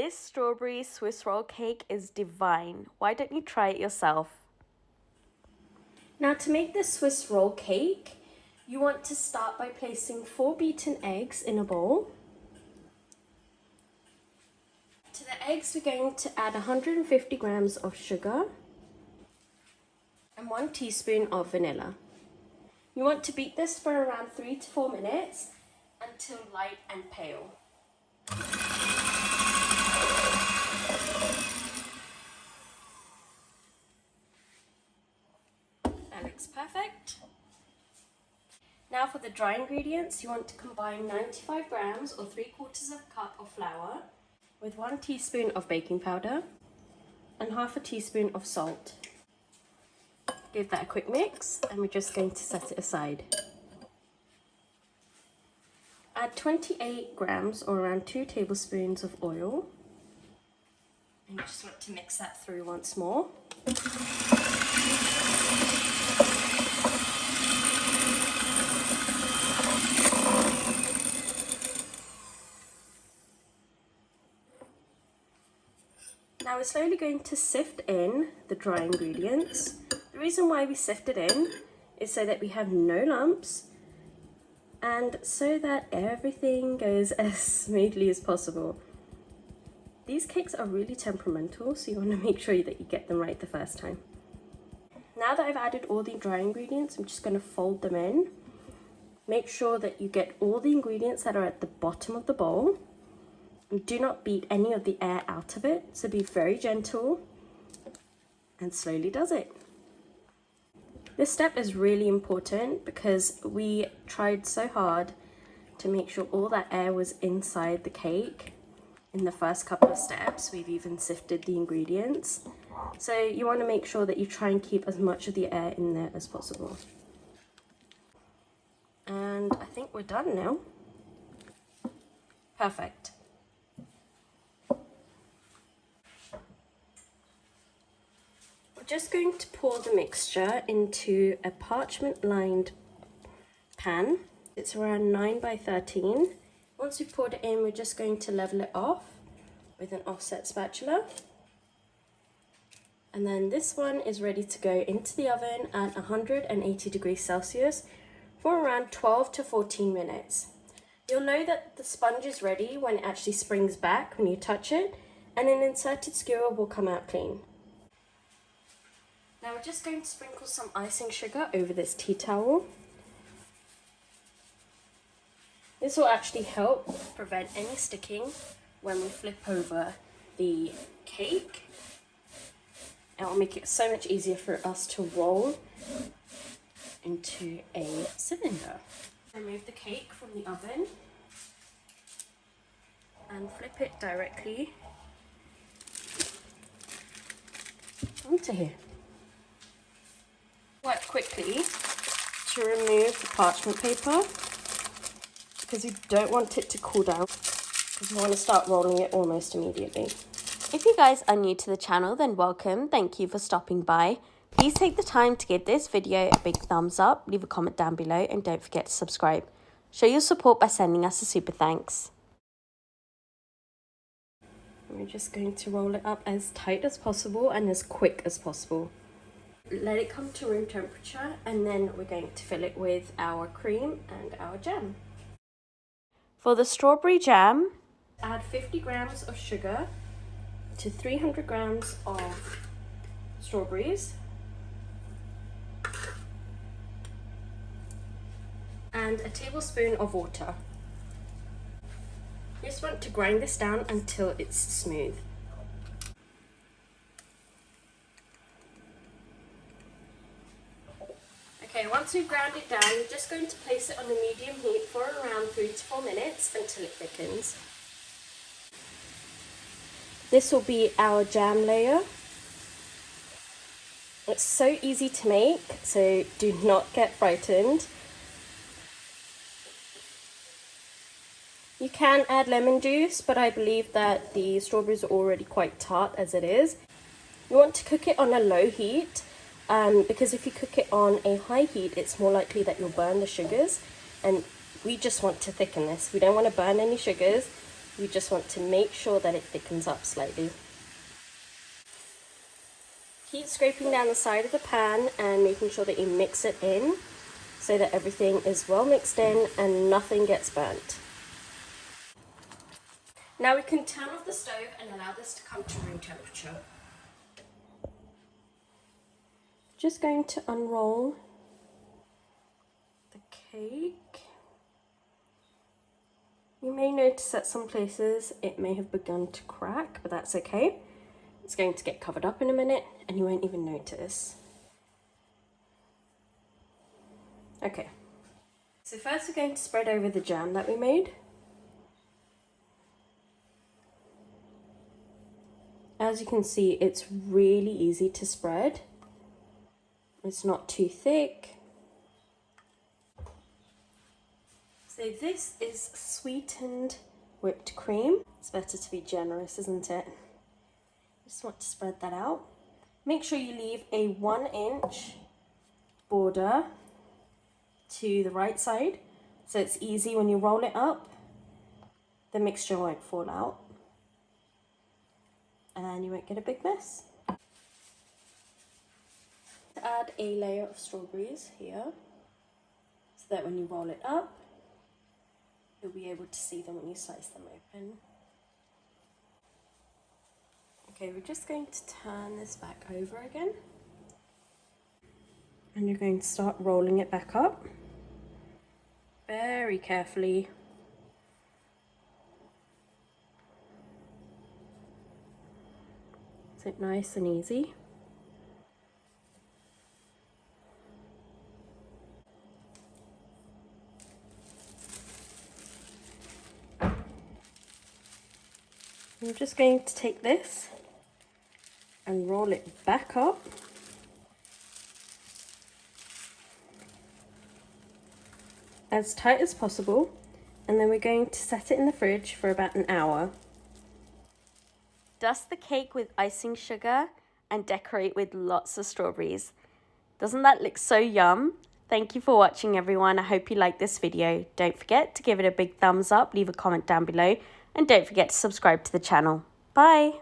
This strawberry Swiss roll cake is divine. Why don't you try it yourself? Now to make this Swiss roll cake, you want to start by placing 4 beaten eggs in a bowl. To the eggs, we're going to add 150 grams of sugar and 1 teaspoon of vanilla. You want to beat this for around 3 to 4 minutes until light and pale. That looks perfect. Now for the dry ingredients, you want to combine 95 grams or 3/4 of a cup of flour with 1 teaspoon of baking powder and half a teaspoon of salt. Give that a quick mix and we're just going to set it aside. Add 28 grams or around 2 tablespoons of oil and you just want to mix that through once more. Now we're slowly going to sift in the dry ingredients. The reason why we sift it in is so that we have no lumps and so that everything goes as smoothly as possible. These cakes are really temperamental, so you want to make sure that you get them right the first time. Now that I've added all the dry ingredients, I'm just going to fold them in. Make sure that you get all the ingredients that are at the bottom of the bowl. And do not beat any of the air out of it, so be very gentle and slowly does it. This step is really important because we tried so hard to make sure all that air was inside the cake. In the first couple of steps, we've even sifted the ingredients. So you want to make sure that you try and keep as much of the air in there as possible. And I think we're done now. Perfect. Just going to pour the mixture into a parchment lined pan. It's around 9 by 13. Once we've poured it in, we're just going to level it off with an offset spatula. And then this one is ready to go into the oven at 180 degrees Celsius for around 12 to 14 minutes. You'll know that the sponge is ready when it actually springs back when you touch it, and an inserted skewer will come out clean. Now we're just going to sprinkle some icing sugar over this tea towel. This will actually help prevent any sticking when we flip over the cake. It will make it so much easier for us to roll into a cylinder. Remove the cake from the oven and flip it directly onto here. Quite quickly to remove the parchment paper because we don't want it to cool down because we want to start rolling it almost immediately. If you guys are new to the channel, then welcome. Thank you for stopping by. Please take the time to give this video a big thumbs up, leave a comment down below and don't forget to subscribe. Show your support by sending us a super thanks. We're just going to roll it up as tight as possible and as quick as possible. Let it come to room temperature and then we're going to fill it with our cream and our jam. For the strawberry jam, add 50 grams of sugar to 300 grams of strawberries and a tablespoon of water. You just want to grind this down until it's smooth. Okay, once we've ground it down, we're just going to place it on a medium heat for around 3 to 4 minutes until it thickens. This will be our jam layer. It's so easy to make, so do not get frightened. You can add lemon juice, but I believe that the strawberries are already quite tart as it is. You want to cook it on a low heat. Because if you cook it on a high heat, it's more likely that you'll burn the sugars, and we just want to thicken this. We don't want to burn any sugars, You just want to make sure that it thickens up slightly. Keep scraping down the side of the pan and making sure that you mix it in so that everything is well mixed in and nothing gets burnt. Now we can turn off the stove and allow this to come to room temperature. Just going to unroll the cake. You may notice that some places it may have begun to crack, but that's okay. It's going to get covered up in a minute and you won't even notice. Okay, so first we're going to spread over the jam that we made. As you can see, it's really easy to spread. It's not too thick. So this is sweetened whipped cream. It's better to be generous, isn't it? Just want to spread that out. Make sure you leave a 1-inch border to the right side, so it's easy when you roll it up, the mixture won't fall out and you won't get a big mess. Add a layer of strawberries here, so that when you roll it up, you'll be able to see them when you slice them open. Okay, we're just going to turn this back over again. And you're going to start rolling it back up. Very carefully. Is it nice and easy? I'm just going to take this and roll it back up. As tight as possible, and then we're going to set it in the fridge for about an hour. Dust the cake with icing sugar and decorate with lots of strawberries. Doesn't that look so yum? Thank you for watching, everyone. I hope you liked this video. Don't forget to give it a big thumbs up, leave a comment down below, and don't forget to subscribe to the channel. Bye!